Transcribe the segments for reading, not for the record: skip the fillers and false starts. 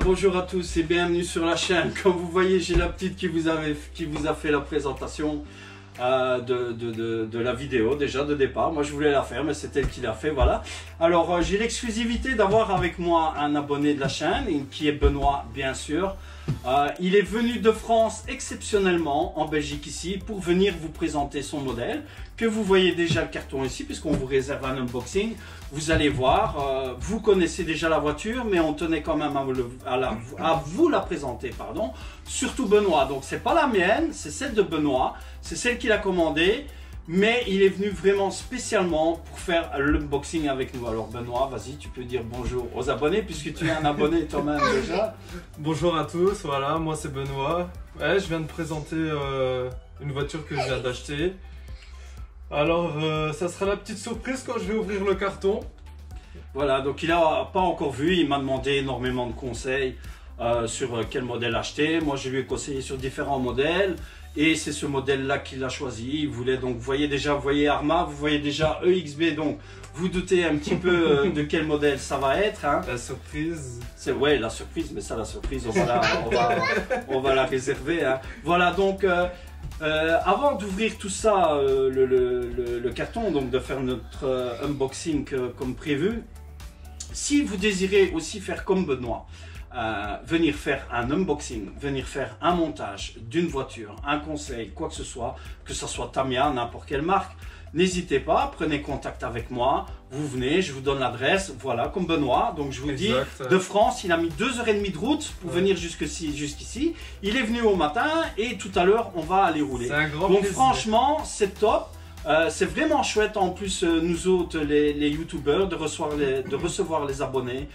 bonjour à tous et bienvenue sur la chaîne. Comme vous voyez, j'ai la petite qui vous a fait la présentation de la vidéo déjà de départ. Moi je voulais la faire mais c'est elle qui l'a fait, voilà. Alors j'ai l'exclusivité d'avoir avec moi un abonné de la chaîne qui est Benoît bien sûr. Il est venu de France exceptionnellement en Belgique ici pour venir vous présenter son modèle que vous voyez déjà le carton ici puisqu'on vous réserve un unboxing. Vous allez voir, vous connaissez déjà la voiture mais on tenait quand même à vous la présenter, pardon. Surtout Benoît, donc c'est pas la mienne, c'est celle de Benoît, c'est celle qu'il a commandée. Mais il est venu vraiment spécialement pour faire l'unboxing avec nous. Alors Benoît, vas-y, tu peux dire bonjour aux abonnés puisque tu es un abonné toi-même déjà. Bonjour à tous, voilà, moi c'est Benoît. Ouais, je viens de présenter une voiture que je viens d'acheter. Alors, ça sera la petite surprise quand je vais ouvrir le carton. Voilà, donc il n'a pas encore vu, il m'a demandé énormément de conseils sur quel modèle acheter. Moi je lui ai conseillé sur différents modèles. Et c'est ce modèle-là qu'il a choisi. Il voulait donc, vous voyez Arma, vous voyez déjà EXB, donc vous doutez un petit peu de quel modèle ça va être. Hein. La surprise. C'est ouais, la surprise, mais ça, la surprise, on va la réserver. Hein. Voilà, donc avant d'ouvrir tout ça, le carton, donc de faire notre unboxing comme prévu, si vous désirez aussi faire comme Benoît, venir faire un unboxing, venir faire un montage d'une voiture, un conseil, quoi que ce soit Tamiya, n'importe quelle marque, n'hésitez pas, prenez contact avec moi, vous venez, je vous donne l'adresse, voilà, comme Benoît, donc je vous dis, de France, il a mis 2h30 de route pour venir jusqu'ici, il est venu au matin et tout à l'heure, on va aller rouler. Donc franchement, c'est top. C'est vraiment chouette en plus nous autres les youtubeurs de recevoir les abonnés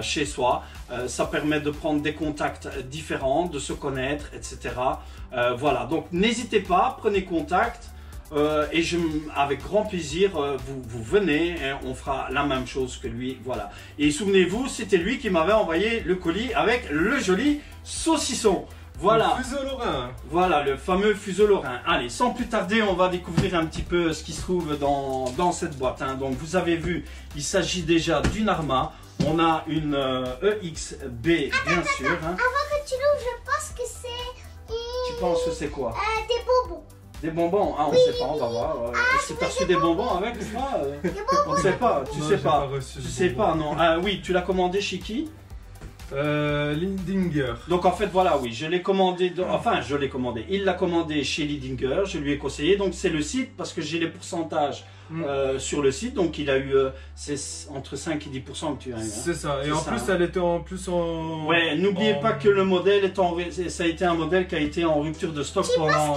chez soi. Ça permet de prendre des contacts différents, de se connaître, etc. Voilà, donc n'hésitez pas, prenez contact et avec grand plaisir vous venez et on fera la même chose que lui. Voilà. Et souvenez-vous, c'était lui qui m'avait envoyé le colis avec le joli saucisson. Voilà. Le fuseau lorrain. Voilà, le fameux fuseau lorrain. Allez, sans plus tarder, on va découvrir un petit peu ce qui se trouve dans cette boîte. Hein. Donc, vous avez vu, il s'agit déjà d'une Arma. On a une EXB, bien sûr. Hein. Avant que tu l'ouvres, je pense que c'est... Tu penses que c'est quoi? Des bonbons. Des bonbons? Ah, on ne sait pas, on va voir. Est-ce que tu as reçu des bonbons avec ou pas? On ne sait pas, tu sais pas. Tu sais pas, non. Ah oui, tu l'as commandé chez qui? Lindinger. Donc en fait voilà, oui, je l'ai commandé, il l'a commandé chez Lindinger, je lui ai conseillé, donc c'est le site parce que j'ai les pourcentages sur le site, donc il a eu, c'est entre 5 et 10% que tu as eu. Hein. C'est ça, et en plus elle était en plus en... Ouais, n'oubliez pas que le modèle ça a été un modèle qui a été en rupture de stock pendant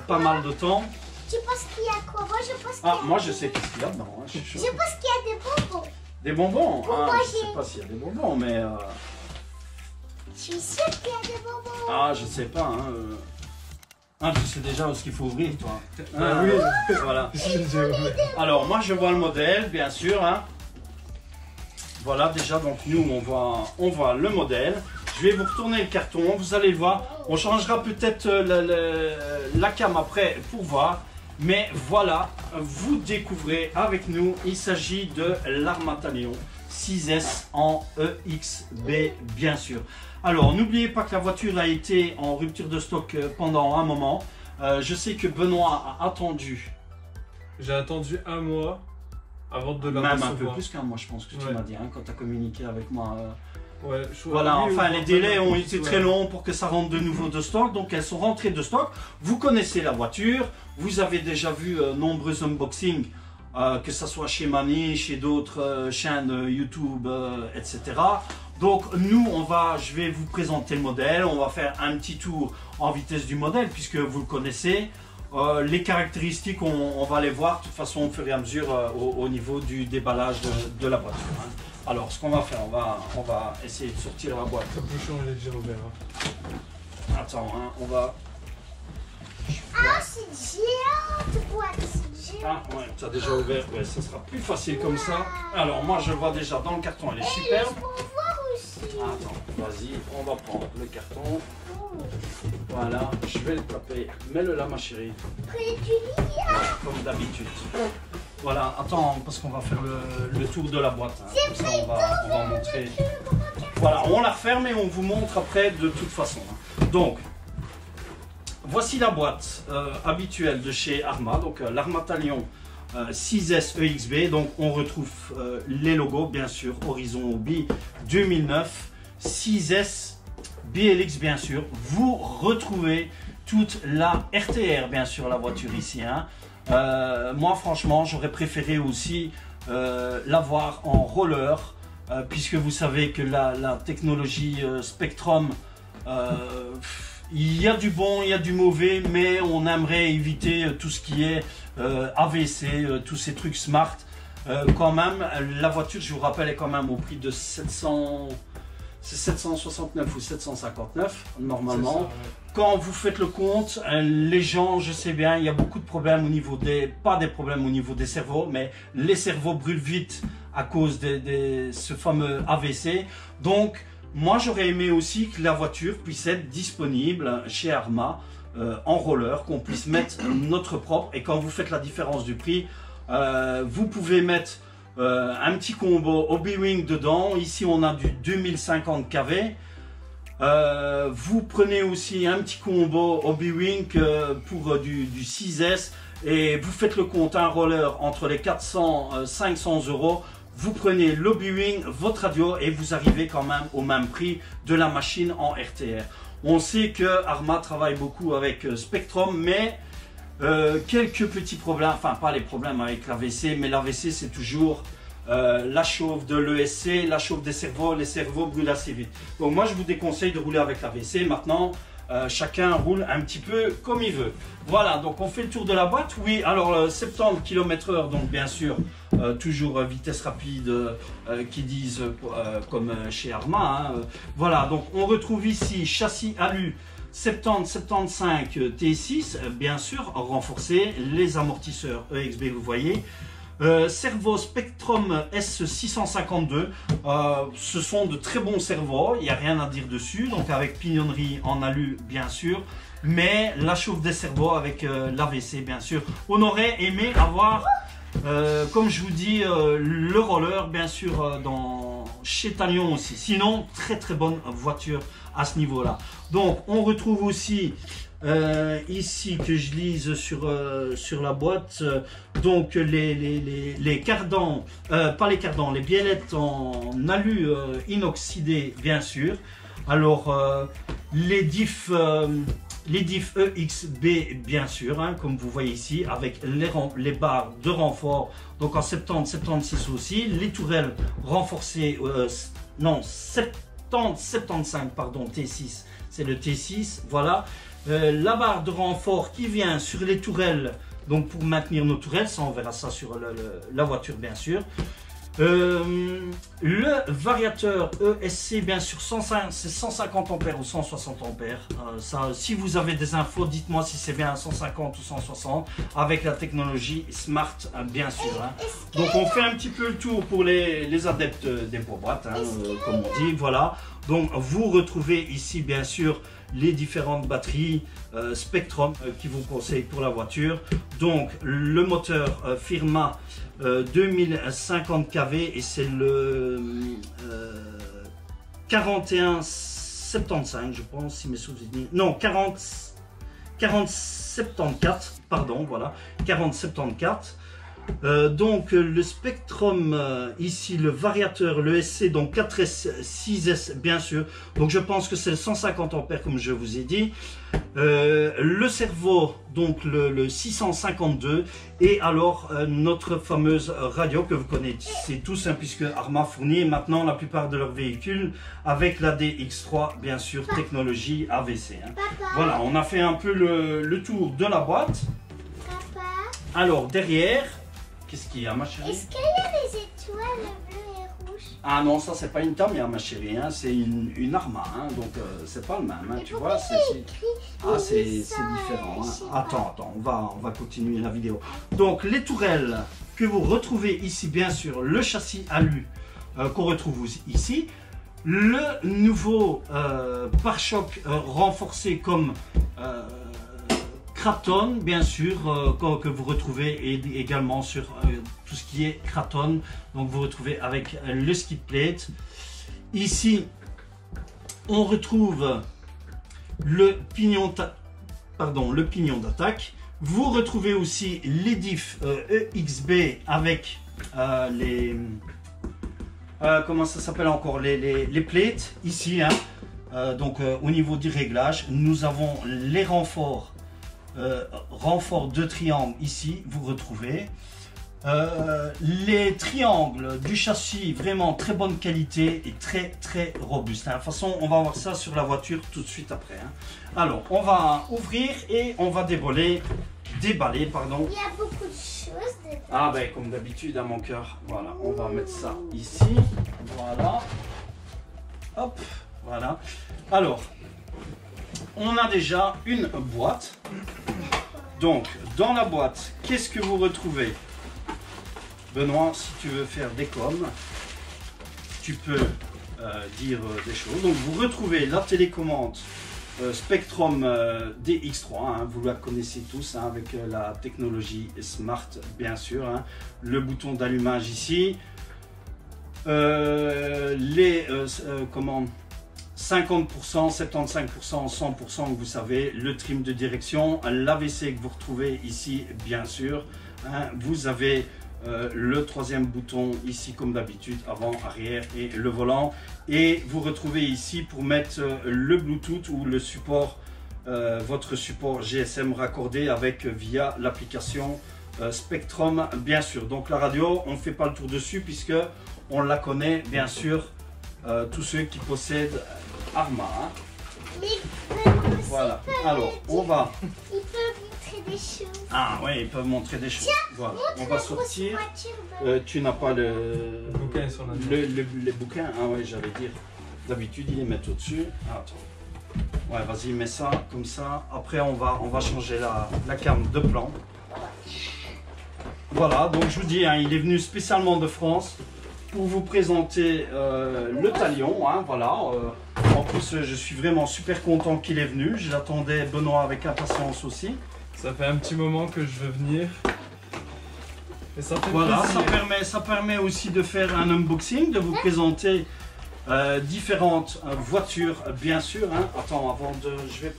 pas mal de temps. Tu penses qu'il y a quoi? Moi je pense qu'il y a... moi je sais qu'est-ce qu'il y a dedans. Hein, je pense qu'il y a des bonbons. Des bonbons? Moi, je sais pas s'il y a des bonbons, mais... Je suis sûre qu'il y a des bonbons. Ah, je sais pas. Hein. Tu sais déjà où ce qu'il faut ouvrir, toi. Oui, voilà. Alors, moi, je vois le modèle, bien sûr. Hein. Voilà, déjà, donc nous, on voit le modèle. Je vais vous retourner le carton, vous allez le voir. On changera peut-être la cam après pour voir. Mais voilà, vous découvrez avec nous, il s'agit de l'Arma Talion 6S en EXB, bien sûr. Alors, n'oubliez pas que la voiture a été en rupture de stock pendant un moment. Je sais que Benoît a attendu. J'ai attendu un mois avant de la recevoir. Même un peu plus qu'un mois, je pense que tu m'as dit, hein, quand tu as communiqué avec moi. Ouais, voilà, enfin les délais ont été très longs pour que ça rentre de nouveau de stock, donc elles sont rentrées de stock. Vous connaissez la voiture, vous avez déjà vu nombreux unboxings, que ce soit chez Mani, chez d'autres chaînes YouTube, etc. Donc nous, je vais vous présenter le modèle, on va faire un petit tour en vitesse du modèle puisque vous le connaissez. Les caractéristiques, on va les voir de toute façon au fur et à mesure au niveau du déballage de la voiture. Hein. Alors, ce qu'on va faire, on va essayer de sortir la boîte. Ça peut changer déjà ouvert. Hein. Attends, hein, on va... Ah, c'est géante boîte, c'est géant. Ah, ouais, tu as déjà ouvert, ouais, ça sera plus facile comme ça. Alors, moi, je vois déjà dans le carton, elle est superbe. Pour voir aussi. Attends, vas-y, on va prendre le carton. Voilà, je vais le taper. Mets-le là, ma chérie. Près du lit. Comme d'habitude. Voilà, attends, parce qu'on va faire le tour de la boîte. Hein. Comme ça, on va montrer. Voilà, on la referme et on vous montre après de toute façon. Donc, voici la boîte habituelle de chez Arma, donc l'Arma Talion 6S EXB. Donc on retrouve les logos, bien sûr, Horizon Hobby 2009, 6S BLX, bien sûr. Vous retrouvez toute la RTR, bien sûr, la voiture ici. Hein. Moi, franchement, j'aurais préféré aussi l'avoir en roller, puisque vous savez que la technologie Spectrum, il y a du bon, il y a du mauvais, mais on aimerait éviter tout ce qui est AVC, tous ces trucs smart. Quand même, la voiture, je vous rappelle, est quand même au prix de 769 ou 759 normalement. Ça, ouais. Quand vous faites le compte, les gens, je sais bien, il y a beaucoup de problèmes au niveau pas des problèmes au niveau des cerveaux, mais les cerveaux brûlent vite à cause de ce fameux AVC. Donc, moi, j'aurais aimé aussi que la voiture puisse être disponible chez Arma en roller, qu'on puisse mettre notre propre. Et quand vous faites la différence du prix, vous pouvez mettre un petit combo Hobby-Wing dedans. Ici, on a du 2050 kV. Vous prenez aussi un petit combo Hobby-Wing pour du 6S. Et vous faites le compte, un roller entre les 400 500 euros. Vous prenez l'Hobby-Wing, votre radio et vous arrivez quand même au même prix de la machine en RTR. On sait que Arma travaille beaucoup avec Spectrum, mais quelques petits problèmes, enfin pas les problèmes avec l'AVC, mais l'AVC c'est toujours la chauffe de l'ESC, la chauffe des cerveaux, les cerveaux brûlent assez vite. Donc moi je vous déconseille de rouler avec l'AVC. Maintenant chacun roule un petit peu comme il veut. Voilà, donc on fait le tour de la boîte. Oui, alors 70 km/h, donc bien sûr toujours vitesse rapide qui disent comme chez Arma. Hein. Voilà, donc on retrouve ici châssis alu 70-75 T6, bien sûr, renforcé, les amortisseurs EXB, vous voyez. Servo Spectrum S652, ce sont de très bons servos, il n'y a rien à dire dessus, donc avec pignonnerie en alu bien sûr, mais la chauffe des servos avec l'AVC bien sûr. On aurait aimé avoir, comme je vous dis, le roller bien sûr chez Talion aussi, sinon très bonne voiture à ce niveau là. Donc on retrouve aussi ici que je lise sur la boîte, donc les cardans, pas les cardans, les biellettes en alu inoxydé bien sûr. Alors les diffs EXB bien sûr, hein, comme vous voyez ici, avec les barres de renfort, donc en 70-76 aussi, les tourelles renforcées, non 70-75 pardon, T6, c'est le T6, voilà. La barre de renfort qui vient sur les tourelles, donc pour maintenir nos tourelles, ça on verra ça sur la voiture bien sûr. Le variateur ESC bien sûr, c'est 150 ampères ou 160 ampères. Ça, si vous avez des infos, dites-moi si c'est bien 150 ou 160 avec la technologie Smart bien sûr. Hein. Donc on fait un petit peu le tour pour les adeptes des boîtes, hein, comme on dit, voilà. Donc vous retrouvez ici bien sûr les différentes batteries Spectrum qui vous conseillent pour la voiture. Donc le moteur Firma 2050 kV et c'est le 4175 je pense, si mes souvenirs, non 4074 pardon, voilà 4074. Donc le Spectrum ici, le variateur, le SC, donc 4S, 6S bien sûr, donc je pense que c'est 150 ampères comme je vous ai dit. Le servo, donc le 652, et alors notre fameuse radio que vous connaissez tous, hein, puisque Arma fournit maintenant la plupart de leurs véhicules avec la DX3 bien sûr, technologie AVC. Hein. Voilà, on a fait un peu le tour de la boîte. Alors derrière, qu'est-ce qu'il y a ma chérie? Est-ce qu'il y a des étoiles bleues et rouges? Ah non, ça c'est pas une Tamiya ma chérie, hein, c'est une Arma, hein, donc c'est pas le même, hein, tu vois, c'est différent. Hein. Attends, on va continuer la vidéo. Donc les tourelles que vous retrouvez ici, bien sûr, le châssis alu qu'on retrouve ici, le nouveau pare-choc renforcé comme Kraton, bien sûr, que vous retrouvez également sur tout ce qui est Kraton. Donc vous retrouvez avec le skid plate. Ici, On retrouve le pignon d'attaque. Vous retrouvez aussi les diffs EXB avec les... comment ça s'appelle encore, les plates ici. Hein. Donc au niveau du réglage, nous avons les renforts de triangle ici, vous retrouvez. Les triangles du châssis, vraiment très bonne qualité et très robuste. Hein. De toute façon, on va voir ça sur la voiture tout de suite après. Hein. Alors, on va ouvrir et on va déballer, pardon. Il y a beaucoup de choses dedans. Ah ben, comme d'habitude, à mon cœur. Voilà, on va mettre ça ici. Voilà. Hop, voilà. Alors, on a déjà une boîte. Donc, dans la boîte, qu'est-ce que vous retrouvez? Benoît, si tu veux faire des coms, tu peux dire des choses. Donc vous retrouvez la télécommande Spectrum DX3, hein, vous la connaissez tous, hein, avec la technologie Smart bien sûr. Hein, le bouton d'allumage ici. Les 50%, 75%, 100% vous savez, le trim de direction, l'AVC que vous retrouvez ici bien sûr. Hein, vous avez le troisième bouton ici comme d'habitude, avant, arrière et le volant, et vous retrouvez ici pour mettre le Bluetooth ou le support, votre support GSM raccordé avec via l'application Spectrum bien sûr. Donc la radio, on ne fait pas le tour dessus puisque on la connaît bien sûr, tous ceux qui possèdent Arma. Hein. Voilà, alors on va... Ils peuvent montrer des choses. Ah oui, ils peuvent montrer des choses. Tiens, voilà, on va sortir. Voiture, Tu n'as pas le bouquin sur la les bouquins. Ah ouais, j'allais dire. D'habitude, ils les mettent au-dessus. Ah, attends. Ouais, vas-y, mets ça comme ça. Après, on va changer la cam de plan. Voilà, donc je vous dis, hein, il est venu spécialement de France pour vous présenter le talion. Hein, voilà. En plus, je suis vraiment super content qu'il est venu. Je l'attendais, Benoît, avec impatience aussi. Ça fait un petit moment que je veux venir. Et ça fait voilà, plaisir. ça permet aussi de faire un unboxing, de vous présenter différentes voitures, bien sûr. Hein. Attends, avant de... Je vais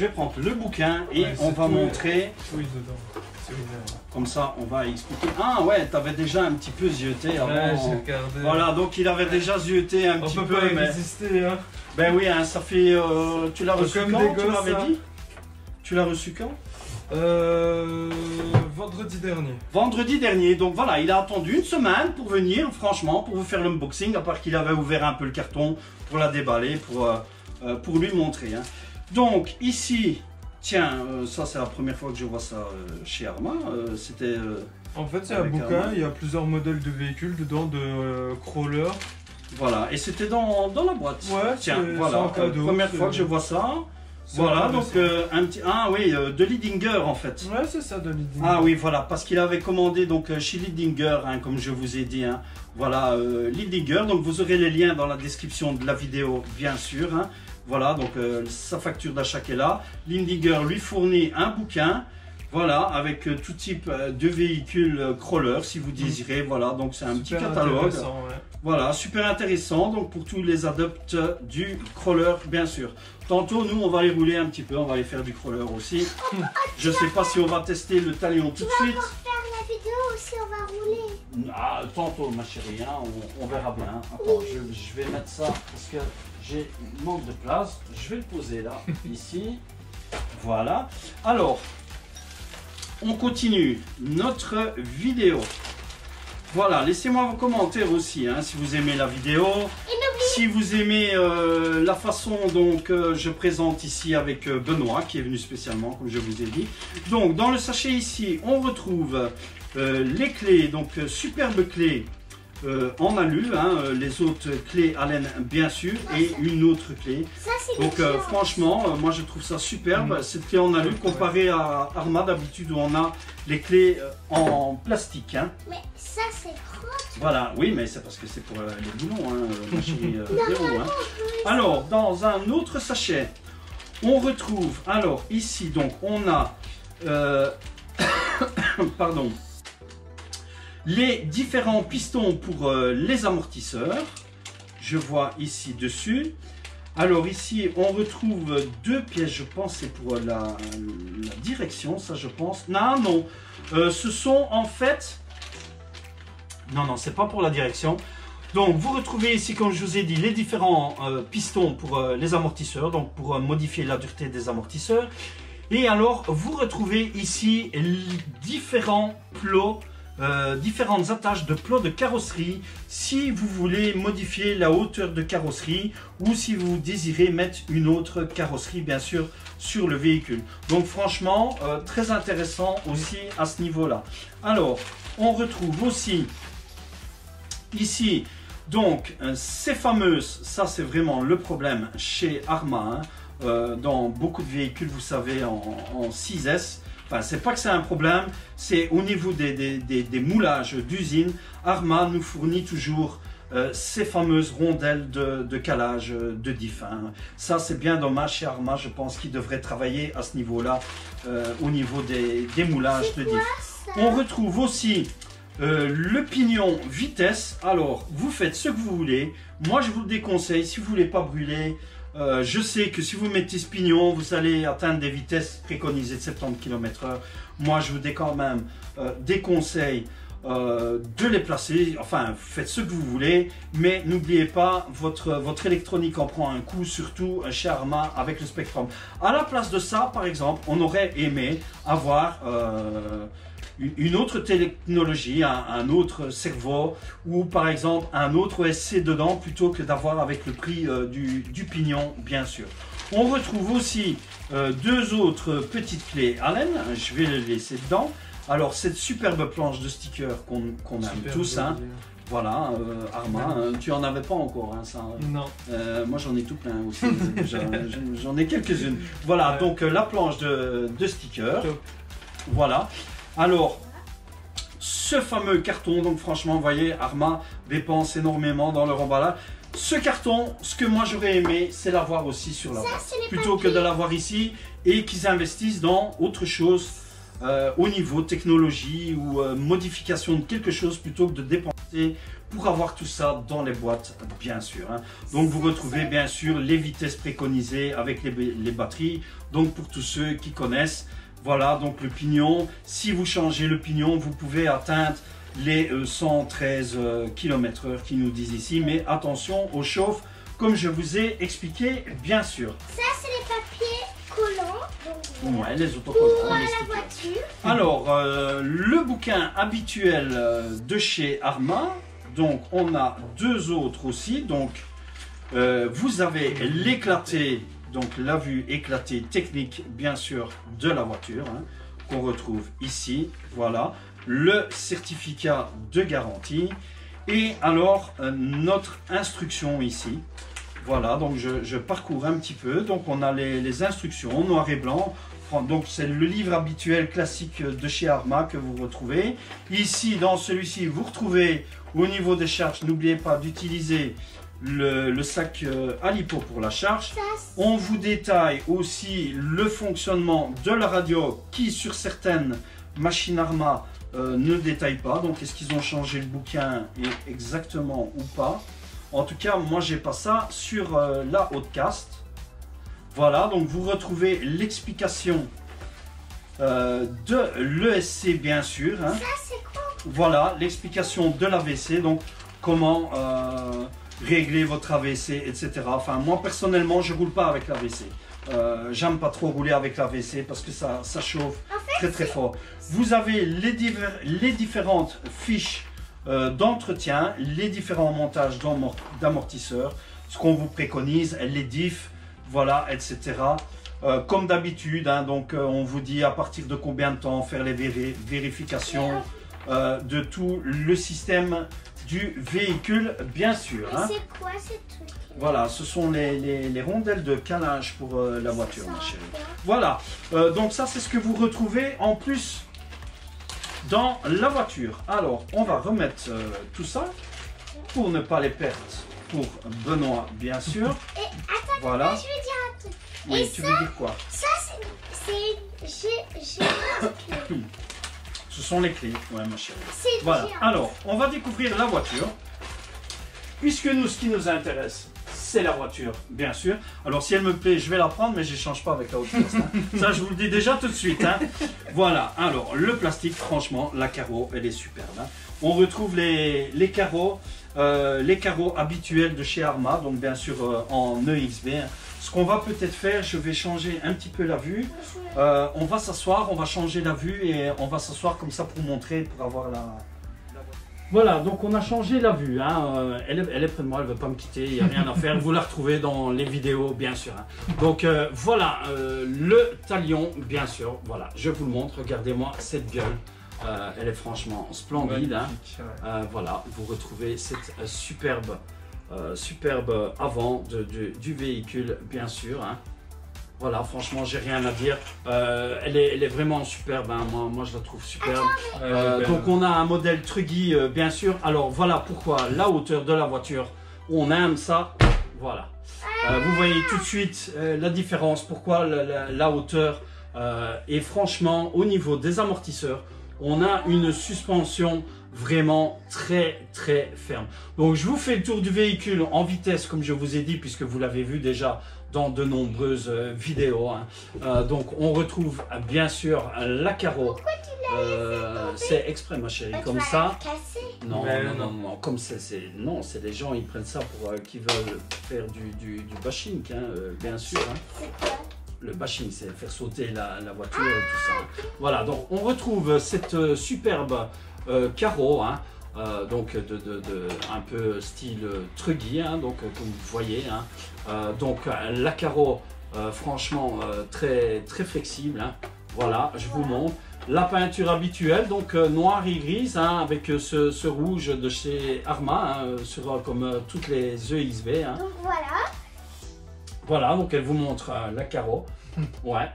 prendre le bouquin et Ouais, on va montrer. Oui, dedans. C'est ouvert. Comme ça, on va expliquer. Ah ouais, tu avais déjà un petit peu zioté avant. Ouais, j'ai regardé. Voilà, donc il avait déjà zioté un petit On peu. peut pas Mais... résister, hein. Ben oui, hein, ça fait... tu l'as reçu Comme quand, des tu gosses, m'avais hein. dit? Tu l'as reçu quand? Vendredi dernier. Vendredi dernier, donc voilà, il a attendu une semaine pour venir, franchement, pour vous faire l'unboxing, à part qu'il avait ouvert un peu le carton pour la déballer, pour lui montrer. Hein. Donc ici, tiens, ça c'est la première fois que je vois ça chez Arma, c'était... En fait, c'est un avec bouquin, Arma. il y a plusieurs modèles de véhicules dedans, de crawler. Voilà, et c'était dans la boîte. Ouais, tiens, c'est voilà, un cadeau, première c'est- fois que je vois ça. C'est Voilà, intéressant. donc un petit... Ah oui, de Lidinger en fait. Ouais, c'est ça, de l'idée. Ah oui, voilà, parce qu'il avait commandé donc chez Lidinger, hein, comme je vous ai dit. Hein, voilà, Lidinger, donc vous aurez les liens dans la description de la vidéo, bien sûr. Hein, voilà, donc sa facture d'achat est là. Lidinger lui fournit un bouquin, voilà, avec tout type de véhicules crawler, si vous désirez. Voilà, donc c'est un petit Super catalogue. intéressant, ouais. Voilà, super intéressant, donc pour tous les adeptes du crawler, bien sûr. Tantôt, nous, on va les rouler un petit peu, on va aller faire du crawler aussi. Je sais pas si on va tester le talion tout de suite. faire la vidéo aussi, on va rouler. Ah, tantôt, ma chérie, hein, on verra bien. Attends, je vais mettre ça parce que j'ai manque de place. Je vais le poser là, ici. Voilà. Alors, on continue notre vidéo. Voilà, laissez-moi vos commentaires aussi, hein, si vous aimez la vidéo. Si vous aimez la façon dont je présente ici avec Benoît, qui est venu spécialement, comme je vous ai dit. Donc, dans le sachet ici, on retrouve les clés, donc superbes clés en alu, hein, les autres clés Allen bien sûr, et une autre clé. Ça, c'est Donc les franchement, moi je trouve ça superbe, cette clé en alu comparé à Arma d'habitude où on a les clés en plastique. Hein. Mais ça, c'est crotte. Voilà, oui, mais c'est parce que c'est pour les boulons, hein, ma chérie Véro, hein. Alors, dans un autre sachet, on retrouve, alors ici, donc, on a, pardon, les différents pistons pour les amortisseurs. je vois ici dessus. Alors ici, on retrouve 2 pièces, je pense, c'est pour la direction, ça je pense. Non, non, ce sont en fait... Non, c'est pas pour la direction. Donc vous retrouvez ici, comme je vous ai dit, les différents pistons pour les amortisseurs, donc pour modifier la dureté des amortisseurs. Et alors, vous retrouvez ici différents plots, différentes attaches de plots de carrosserie si vous voulez modifier la hauteur de carrosserie ou si vous désirez mettre une autre carrosserie bien sûr sur le véhicule. Donc franchement très intéressant aussi à ce niveau là. Alors on retrouve aussi ici donc ces fameuses, ça c'est vraiment le problème chez Arma, hein, dans beaucoup de véhicules vous savez en 6S. Enfin, c'est pas que c'est un problème, c'est au niveau des moulages d'usine, Arma nous fournit toujours ces fameuses rondelles de calage de diff. Hein. Ça, c'est bien dommage chez Arma, je pense qu'ils devraient travailler à ce niveau-là, au niveau des moulages de diff. On retrouve aussi le pignon vitesse. Alors, vous faites ce que vous voulez. Moi, je vous le déconseille, si vous voulez pas brûler. Je sais que si vous mettez ce pignon, vous allez atteindre des vitesses préconisées de 70 km/h. Moi, je vous déconseille de les placer. Enfin, faites ce que vous voulez, mais n'oubliez pas, votre électronique en prend un coup, surtout chez Arma avec le Spectrum. À la place de ça, par exemple, on aurait aimé avoir... une autre technologie, un autre cerveau ou par exemple un autre ESC dedans plutôt que d'avoir avec le prix du pignon bien sûr. On retrouve aussi 2 autres petites clés Allen, je vais les laisser dedans. Alors cette superbe planche de stickers qu'on aime tous, hein. Voilà, Arma, tu en avais pas encore, hein, ça. Non. Moi j'en ai tout plein aussi, j'en ai quelques-unes. Voilà, ouais. Donc la planche de stickers, voilà. Alors, ce fameux carton, donc franchement, vous voyez, Arma dépense énormément dans leur emballage. Ce carton, ce que moi j'aurais aimé, c'est l'avoir aussi sur la boîte, plutôt que de l'avoir ici et qu'ils investissent dans autre chose au niveau technologie ou modification de quelque chose plutôt que de dépenser pour avoir tout ça dans les boîtes, bien sûr. Hein. Donc vous retrouvez bien sûr les vitesses préconisées avec les batteries. Donc pour tous ceux qui connaissent, voilà, donc le pignon, si vous changez le pignon, vous pouvez atteindre les 113 km/h qu'ils nous disent ici. Mais attention aux chauffes, comme je vous ai expliqué, bien sûr. Ça, c'est les papiers collants. Donc, ouais, les autocollants. Pour la voiture. Alors, le bouquin habituel de chez Arma. Donc, on a 2 autres aussi. Donc, vous avez l'éclaté. Donc la vue éclatée technique bien sûr de la voiture hein, qu'on retrouve ici, voilà, le certificat de garantie et alors notre instruction ici, voilà, donc je parcours un petit peu, donc on a les instructions noir et blanc, donc c'est le livre habituel classique de chez Arma que vous retrouvez, ici dans celui-ci vous retrouvez au niveau des charges, n'oubliez pas d'utiliser le sac Alipo pour la charge. On vous détaille aussi le fonctionnement de la radio qui sur certaines machines Arma ne détaille pas. Donc est-ce qu'ils ont changé le bouquin exactement ou pas? En tout cas moi j'ai pas ça sur la Outcast. Voilà, donc vous retrouvez l'explication de l'ESC bien sûr. Hein. Ça c'est quoi? Voilà l'explication de l'AVC, donc comment régler votre AVC, etc. Enfin, moi personnellement, je roule pas avec l'AVC. J'aime pas trop rouler avec l'AVC parce que ça chauffe très fort. Vous avez les différentes fiches d'entretien, les différents montages d'amortisseurs, ce qu'on vous préconise, les diffs, voilà, etc. Comme d'habitude, hein, donc on vous dit à partir de combien de temps faire les vérifications de tout le système du véhicule, bien sûr. Hein. C'est quoi ces trucs? Voilà, ce sont les rondelles de calage pour la voiture, ma chérie. Voilà, donc ça c'est ce que vous retrouvez en plus dans la voiture. Alors, on va remettre tout ça pour ne pas les perdre pour Benoît, bien sûr. Et attends, voilà. je vais dire un truc. Oui, et tu ça, veux dire quoi? Ça, j'ai Ce sont les clés, ouais ma chérie. C'est voilà, bien. alors, on va découvrir la voiture. puisque nous, ce qui nous intéresse, c'est la voiture, bien sûr. Alors, si elle me plaît, je vais la prendre, mais je n'échange pas avec la haute classe. Hein. Ça, je vous le dis déjà tout de suite. Hein. Voilà, alors, le plastique, franchement, la carreau, elle est superbe. Hein. On retrouve les carreaux habituels de chez Arma, donc bien sûr en EXB. Hein. Ce qu'on va peut-être faire, je vais changer un petit peu la vue. On va s'asseoir, on va changer la vue et on va s'asseoir comme ça pour montrer, pour avoir la... Voilà, donc on a changé la vue. Hein. Elle est près de moi, elle ne veut pas me quitter, il n'y a rien à faire. Vous la retrouvez dans les vidéos, bien sûr. Hein. Donc voilà, le talion, bien sûr. Voilà, je vous le montre. Regardez-moi cette gueule. Elle est franchement splendide. Hein. Voilà, vous retrouvez cette superbe avant du véhicule, bien sûr. Hein. Voilà, franchement, j'ai rien à dire. Elle est vraiment superbe. Hein. Moi, je la trouve superbe. Donc, on a un modèle Truggy, bien sûr. Alors, voilà pourquoi la hauteur de la voiture, on aime ça. Voilà. Vous voyez tout de suite la différence. Pourquoi la hauteur. Et franchement, au niveau des amortisseurs, on a une suspension vraiment très ferme. Donc je vous fais le tour du véhicule en vitesse comme je vous ai dit puisque vous l'avez vu déjà dans de nombreuses vidéos. Hein. Donc on retrouve bien sûr la carreau. C'est exprès ma chérie, comme ça. Non, comme c'est les gens ils prennent ça pour qui veulent faire du bashing, hein, bien sûr. Hein. Le bashing, c'est faire sauter la voiture et tout ça. Voilà, donc on retrouve cette superbe carreau, hein, donc un peu style Truggy, hein, donc comme vous voyez. Hein, donc la carreau, franchement, très flexible. Hein. Voilà, je vous montre. La peinture habituelle, donc noire et grise, hein, avec ce rouge de chez Arma, hein, comme toutes les EXB. Hein. Donc voilà. Voilà, donc elle vous montre la carreau. Ouais.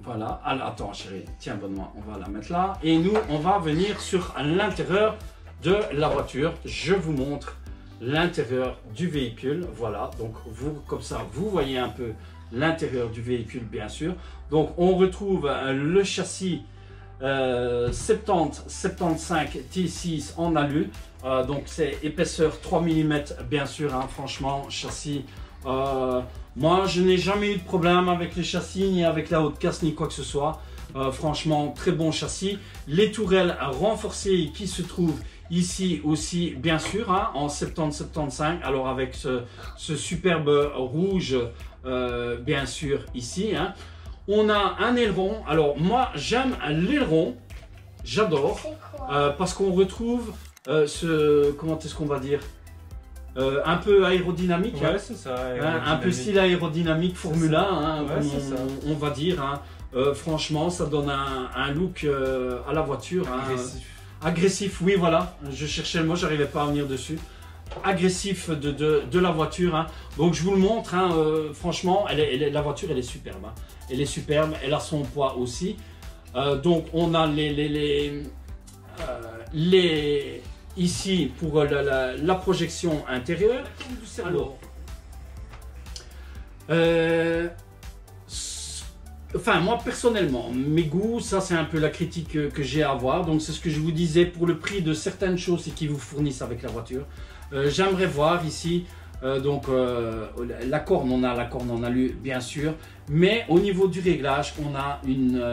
Voilà. Alors, attends chérie, tiens bonnement, on va la mettre là. Et nous, on va venir sur l'intérieur de la voiture. Je vous montre l'intérieur du véhicule. Voilà, donc vous, comme ça, vous voyez un peu l'intérieur du véhicule, bien sûr. Donc, on retrouve le châssis 70-75 T6 en alu. Donc, c'est épaisseur 3 mm, bien sûr, hein, franchement, châssis... moi, je n'ai jamais eu de problème avec les châssis, ni avec la haute casse, ni quoi que ce soit. Franchement, très bon châssis. Les tourelles renforcées qui se trouvent ici aussi, bien sûr, hein, en 70-75. Alors, avec ce superbe rouge, bien sûr, ici. Hein. On a un aileron. Alors, moi, j'aime l'aileron. J'adore. Parce qu'on retrouve comment est-ce qu'on va dire, un peu aérodynamique, ouais, hein. c'est ça, Un peu style aérodynamique Formule 1, hein, ouais, on va dire. Hein. Franchement, ça donne un look à la voiture. Agressif. Agressif, oui, voilà. Je cherchais le mot, j'arrivais pas à venir dessus. Agressif de la voiture. Hein. Donc, je vous le montre. Hein, franchement, la voiture, elle est superbe. Hein. Elle est superbe, elle a son poids aussi. Donc, on a ici pour la projection intérieure. Alors, enfin moi personnellement, mes goûts, ça c'est un peu la critique que j'ai à avoir. Donc c'est ce que je vous disais pour le prix de certaines choses et qu'ils vous fournissent avec la voiture. J'aimerais voir ici, la corne, on a la corne en alu bien sûr. Mais au niveau du réglage, on a une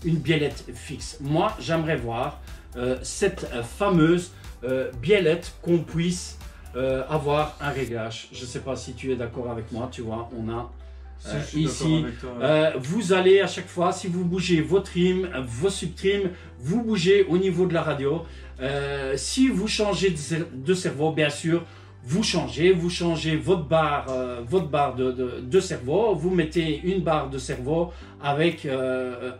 biellette fixe. Moi j'aimerais voir cette fameuse biellette qu'on puisse avoir un réglage. Je ne sais pas si tu es d'accord avec moi, tu vois, on a ici, vous allez à chaque fois, si vous bougez vos trims, vos subtrims, vous bougez au niveau de la radio. Si vous changez de servo, bien sûr, vous changez votre barre de servo, vous mettez une barre de servo avec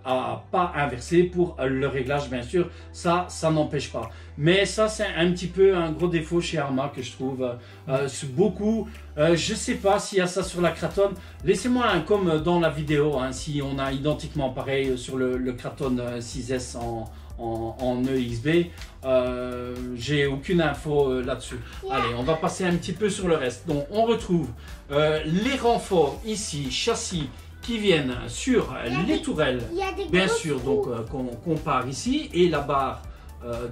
à pas inversé pour le réglage, bien sûr, ça n'empêche pas. Mais ça, c'est un petit peu un gros défaut chez Arma que je trouve. Beaucoup, je sais pas s'il y a ça sur la Kraton. Laissez-moi un comme dans la vidéo, hein, si on a identiquement pareil sur le Kraton 6S en EXB. J'ai aucune info là-dessus. Allez, on va passer un petit peu sur le reste. Donc, on retrouve les renforts ici, châssis, qui viennent sur les tourelles, bien sûr, donc qu'on compare ici, et la barre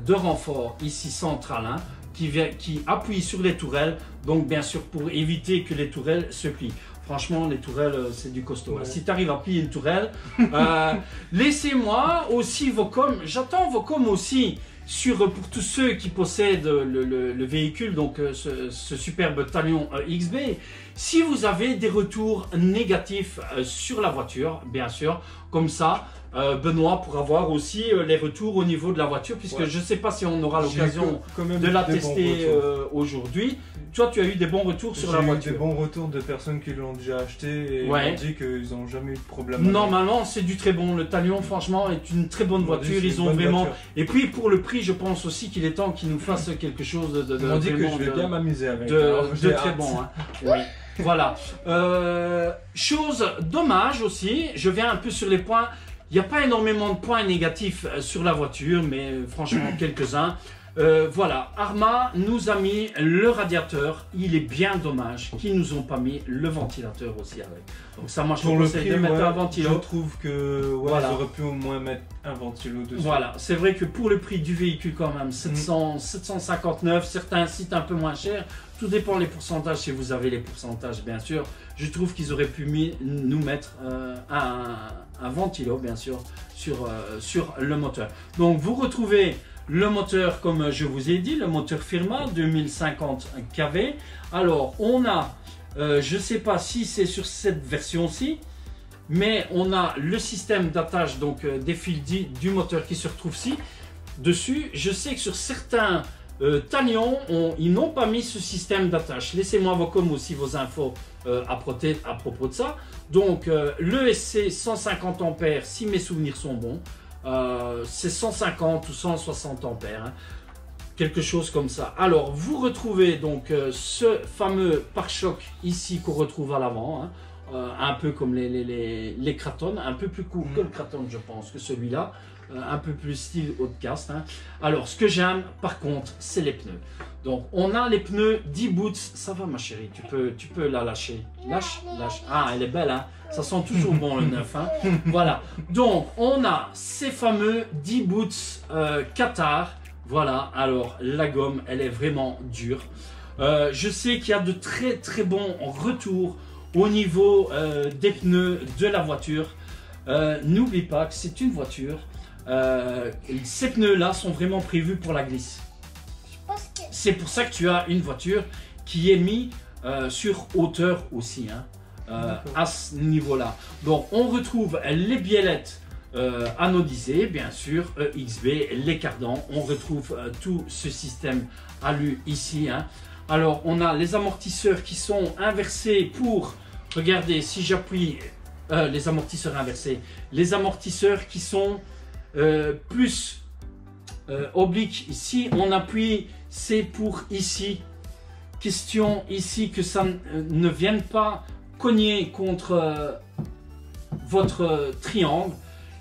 de renfort ici centrale, hein, qui appuie sur les tourelles, donc bien sûr pour éviter que les tourelles se plient. Franchement, les tourelles, c'est du costaud. Ouais. Si tu arrives à plier une tourelle, laissez-moi aussi vos coms. J'attends vos coms aussi pour tous ceux qui possèdent le véhicule, donc ce superbe Talion XB. Si vous avez des retours négatifs sur la voiture, bien sûr, comme ça, Benoît pourra voir aussi les retours au niveau de la voiture, puisque je ne sais pas si on aura l'occasion de la tester aujourd'hui. Toi, tu as eu des bons retours sur la voiture. J'ai eu des bons retours de personnes qui l'ont déjà acheté et m'ont dit qu'ils n'ont jamais eu de problème. Normalement, c'est du très bon. Le Talion, franchement, est une très bonne voiture. Ils ont vraiment. Voiture. Et puis pour le prix, je pense aussi qu'il est temps qu'ils nous fassent quelque chose de. Ils m'ont dit que je vais bien m'amuser avec. De très bon. Hein. Oui. Voilà. Chose dommage aussi. Je viens un peu sur les points. Il n'y a pas énormément de points négatifs sur la voiture, mais franchement quelques-uns. Voilà, Arma nous a mis le radiateur. Il est bien dommage qu'ils nous ont pas mis le ventilateur aussi avec. Donc ça, moi je te conseille de mettre un ventilo. Je trouve que voilà. J'aurais pu au moins mettre un ventilo dessus. Voilà, c'est vrai que pour le prix du véhicule quand même, 759, certains sites un peu moins chers. Tout dépend les pourcentages, si vous avez les pourcentages bien sûr. Je trouve qu'ils auraient pu nous mettre un ventilo bien sûr sur le moteur. Donc vous retrouvez le moteur, comme je vous ai dit, le moteur Firma 2050 kV. Alors, on a, je ne sais pas si c'est sur cette version-ci, mais on a le système d'attache donc des fils du moteur qui se retrouve ici, dessus. Je sais que sur certains Talion, ils n'ont pas mis ce système d'attache. Laissez-moi vos comme aussi vos infos à propos de ça. Donc, le SC 150 ampères, si mes souvenirs sont bons. C'est 150 ou 160 ampères, hein, quelque chose comme ça. Alors, vous retrouvez donc ce fameux pare-choc ici qu'on retrouve à l'avant, hein, un peu comme les Kraton, un peu plus court que le Kraton, je pense, que celui-là, un peu plus style haut de caste. Hein. Alors, ce que j'aime, par contre, c'est les pneus. Donc, on a les pneus 10 boots. Ça va, ma chérie, tu peux la lâcher. Lâche. Ah, elle est belle, hein. Ça sent toujours bon le neuf. Hein. Voilà. Donc, on a ces fameux 10 boots Qatar. Voilà. Alors, la gomme, elle est vraiment dure. Je sais qu'il y a de très très bons retours au niveau des pneus de la voiture. N'oublie pas que c'est une voiture. Ces pneus-là sont vraiment prévus pour la glisse. C'est pour ça que tu as une voiture qui est mise sur hauteur aussi. Hein. À ce niveau-là. Donc on retrouve les biellettes anodisées, bien sûr, EXB, les cardans. On retrouve tout ce système alu ici. Hein. Alors on a les amortisseurs qui sont inversés pour, regardez, si j'appuie les amortisseurs inversés, les amortisseurs qui sont plus obliques. Ici on appuie, c'est pour ici. Question ici que ça ne vienne pas cogner contre votre triangle.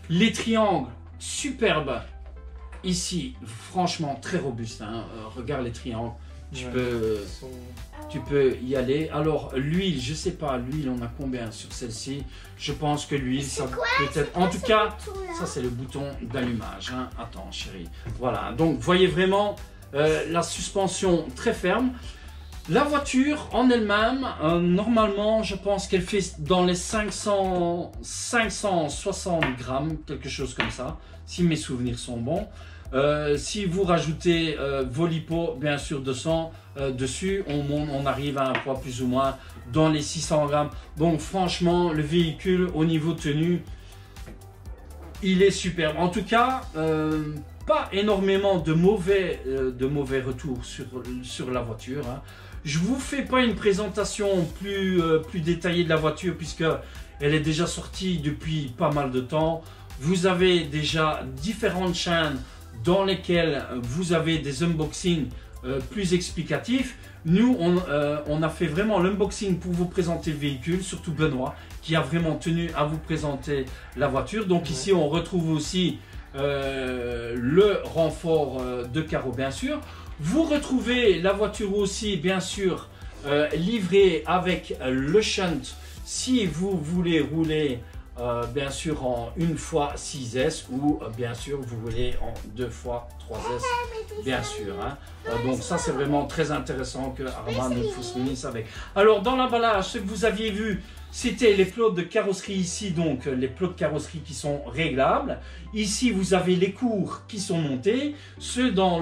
Les triangles superbes ici, franchement très robustes. Hein. Regarde les triangles, tu peux y aller. Alors l'huile, je sais pas, l'huile on a combien sur celle-ci? Je pense que l'huile, ça peut-être. En tout cas, ça c'est le bouton d'allumage. Hein. Attends chérie. Voilà, donc voyez vraiment la suspension très ferme. La voiture en elle-même, normalement, je pense qu'elle fait dans les 560 grammes, quelque chose comme ça, si mes souvenirs sont bons. Si vous rajoutez vos lipos, bien sûr 200 dessus, on arrive à un poids plus ou moins dans les 600 grammes. Donc franchement, le véhicule au niveau tenue, il est superbe. En tout cas, pas énormément de mauvais retours sur la voiture. Hein. Je vous fais pas une présentation plus détaillée de la voiture puisque elle est déjà sortie depuis pas mal de temps. Vous avez déjà différentes chaînes dans lesquelles vous avez des unboxings plus explicatifs. Nous, on a fait vraiment l'unboxing pour vous présenter le véhicule, surtout Benoît qui a vraiment tenu à vous présenter la voiture. Donc ici, on retrouve aussi le renfort de carreau bien sûr. Vous retrouvez la voiture aussi bien sûr livrée avec le shunt si vous voulez rouler bien sûr en 1x6S ou bien sûr vous voulez en 2x3S. bien sûr. Hein. Donc ça c'est vraiment très intéressant que Arma nous fournisse avec. Alors dans l'emballage, ce que vous aviez vu, c'était les plots de carrosserie ici, donc les plots de carrosserie qui sont réglables. Ici vous avez les cours qui sont montés. Ceux dans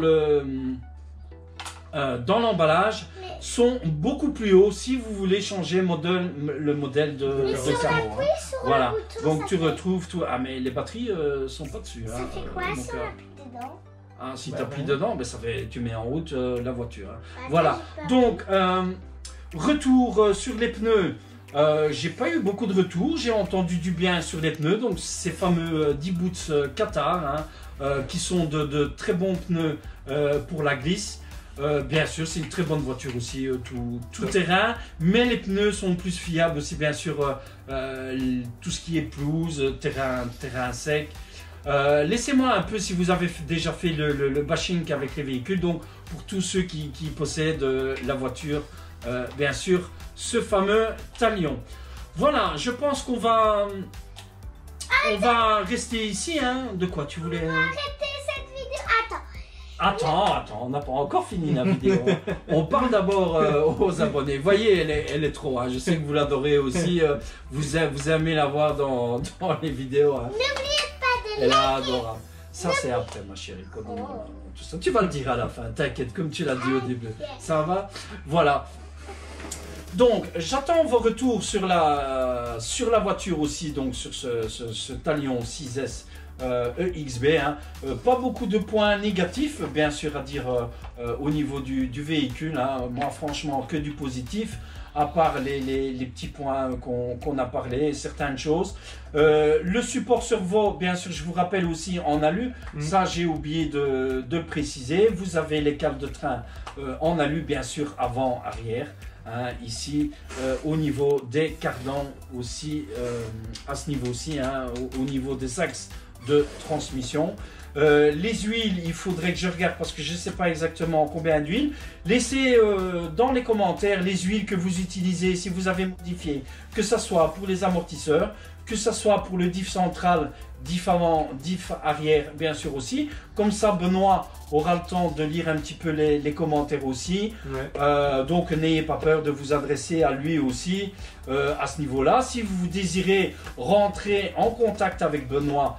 l'emballage sont beaucoup plus hauts si vous voulez changer le modèle de carreau. Hein. Voilà, donc tu retrouves tout. Ah mais les batteries sont pas dessus. Ça fait quoi si on appuie dedans? Ah, si tu appuies dedans, ben, tu mets en route la voiture. Hein. Voilà, donc retour sur les pneus. J'ai pas eu beaucoup de retours, j'ai entendu du bien sur les pneus, donc ces fameux 10 boots Qatar qui sont de très bons pneus pour la glisse. Bien sûr, c'est une très bonne voiture aussi, tout terrain, mais les pneus sont plus fiables aussi, bien sûr, tout ce qui est pelouse, terrain sec. Laissez-moi un peu si vous avez déjà fait le bashing avec les véhicules, donc pour tous ceux qui possèdent la voiture, bien sûr, ce fameux talion. Voilà, je pense qu'on va rester ici, hein. De quoi tu voulais... Arrêtez cette vidéo. Attends, on n'a pas encore fini la vidéo. On parle d'abord aux abonnés. Vous voyez, elle est trop. Hein. Je sais que vous l'adorez aussi. Vous aimez la voir dans les vidéos. Hein. N'oubliez pas de elle est adorable. Ça, c'est après, ma chérie. Tout ça. Tu vas le dire à la fin, t'inquiète, comme tu l'as dit au début. Ça va? Voilà. Donc, j'attends vos retours sur la voiture aussi, donc sur ce Talion 6S EXB. Hein. Pas beaucoup de points négatifs, bien sûr, à dire au niveau du véhicule. Hein. Moi, franchement, que du positif, à part les petits points qu'on a parlé, certaines choses. Le support servo, bien sûr, je vous rappelle aussi en alu. Ça, j'ai oublié de préciser. Vous avez les câbles de train en alu, bien sûr, avant, arrière. Hein, ici, au niveau des cardans aussi, à ce niveau-ci, hein, au niveau des axes de transmission. Les huiles, il faudrait que je regarde parce que je ne sais pas exactement combien d'huile. Laissez dans les commentaires les huiles que vous utilisez, si vous avez modifié, que ce soit pour les amortisseurs, que ce soit pour le diff central, diff avant, diff arrière, bien sûr aussi. Comme ça, Benoît aura le temps de lire un petit peu les commentaires aussi. Ouais. Donc, n'ayez pas peur de vous adresser à lui aussi à ce niveau-là. Si vous désirez rentrer en contact avec Benoît,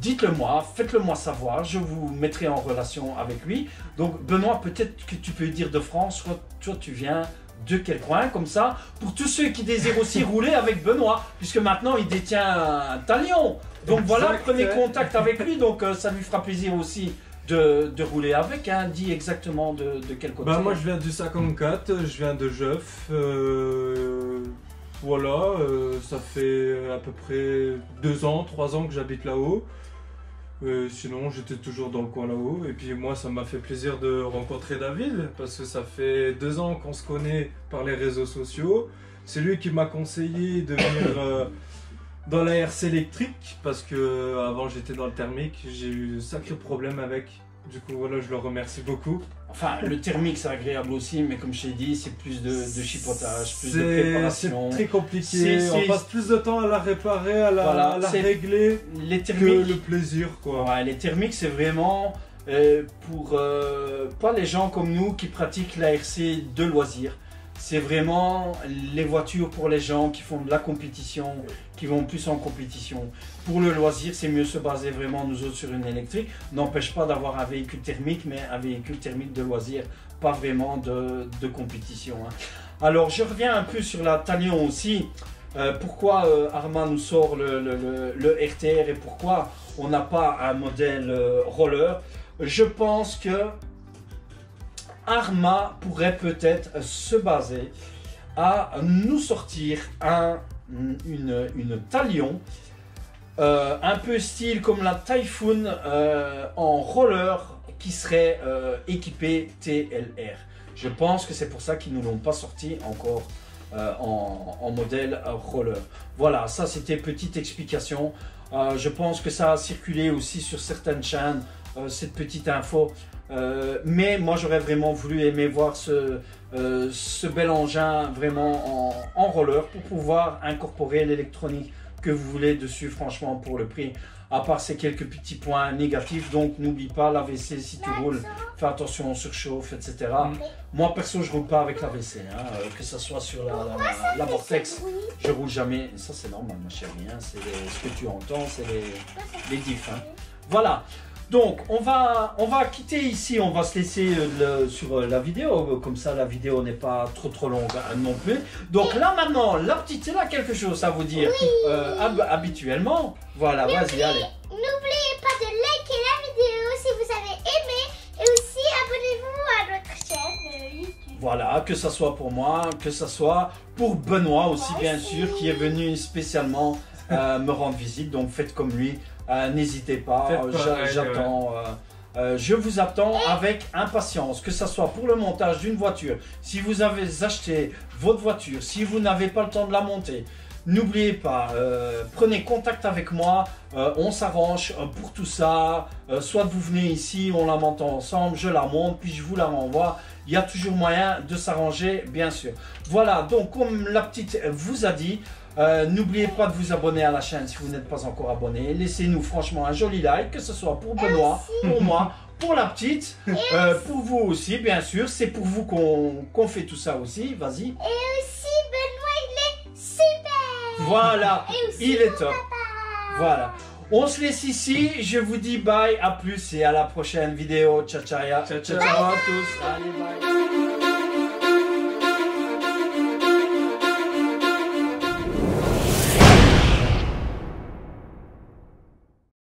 dites-le moi, faites-le moi savoir, je vous mettrai en relation avec lui. Donc, Benoît, peut-être que tu peux dire de France, toi tu viens de quel coin, comme ça, pour tous ceux qui désirent aussi rouler avec Benoît, puisque maintenant il détient un talion. Donc voilà, prenez contact avec lui, donc ça lui fera plaisir aussi de rouler avec. Hein. Dis exactement de quel côté. Bah, moi je viens du 54, je viens de Jeuf. Voilà, ça fait à peu près 2 ans, 3 ans que j'habite là-haut. Sinon, j'étais toujours dans le coin là-haut. Et puis moi, ça m'a fait plaisir de rencontrer David, parce que ça fait 2 ans qu'on se connaît par les réseaux sociaux. C'est lui qui m'a conseillé de venir dans la RC électrique, parce que avant j'étais dans le thermique. J'ai eu de sacrés problèmes avec. Du coup, voilà, je le remercie beaucoup. Enfin, le thermique, c'est agréable aussi, mais comme je t'ai dit, c'est plus de chipotage, plus de préparation. C'est très compliqué, on passe plus de temps à la réparer, à la régler, les thermiques, que le plaisir, quoi. Ouais, les thermiques, c'est vraiment pour pas les gens comme nous qui pratiquent la RC de loisir. C'est vraiment les voitures pour les gens qui font de la compétition, qui vont plus en compétition. Pour le loisir, c'est mieux se baser vraiment nous autres sur une électrique. N'empêche pas d'avoir un véhicule thermique, mais un véhicule thermique de loisir, pas vraiment de compétition. Hein. Alors je reviens un peu sur la Talion aussi. Pourquoi Arma nous sort le RTR et pourquoi on n'a pas un modèle roller? Je pense que Arma pourrait peut-être se baser à nous sortir une Talion un peu style comme la Typhoon en roller qui serait équipée TLR. Je pense que c'est pour ça qu'ils ne l'ont pas sorti encore en modèle roller. Voilà, ça c'était petite explication. Je pense que ça a circulé aussi sur certaines chaînes, cette petite info. Mais moi j'aurais vraiment voulu aimer voir ce bel engin vraiment en roller pour pouvoir incorporer l'électronique que vous voulez dessus, franchement, pour le prix. À part ces quelques petits points négatifs, donc n'oublie pas la WC si tu roules, fais attention, on surchauffe, etc. Moi perso, je roule pas avec la WC, hein, que ce soit sur la Vortex, je roule jamais. Ça c'est normal, ma chérie, hein, c'est ce que tu entends, c'est les diffs. Hein. Voilà. Donc, on va quitter ici, on va se laisser sur la vidéo, comme ça la vidéo n'est pas trop longue non plus. Donc là maintenant, la petite, elle a quelque chose à vous dire habituellement. Voilà, vas-y, allez. N'oubliez pas de liker la vidéo si vous avez aimé et aussi abonnez-vous à notre chaîne YouTube. Voilà, que ça soit pour moi, que ça soit pour Benoît aussi, bien sûr, qui est venu spécialement me rendre visite, donc faites comme lui. N'hésitez pas, j'attends. Je vous attends avec impatience, que ce soit pour le montage d'une voiture. Si vous avez acheté votre voiture, si vous n'avez pas le temps de la monter, n'oubliez pas, prenez contact avec moi, on s'arrange pour tout ça. Soit vous venez ici, on la monte ensemble, je la monte, puis je vous la renvoie. Il y a toujours moyen de s'arranger, bien sûr. Voilà, donc comme la petite vous a dit, n'oubliez pas de vous abonner à la chaîne si vous n'êtes pas encore abonné. Laissez-nous franchement un joli like, que ce soit pour Benoît, pour moi, pour la petite, pour vous aussi, bien sûr. C'est pour vous qu'on fait tout ça aussi. Vas-y. Et aussi, Benoît, il est super. Voilà, il est top. Papa. Voilà. On se laisse ici. Je vous dis bye, à plus et à la prochaine vidéo. Ciao, ciao, Ciao, ciao. ciao à tous. Allez, bye.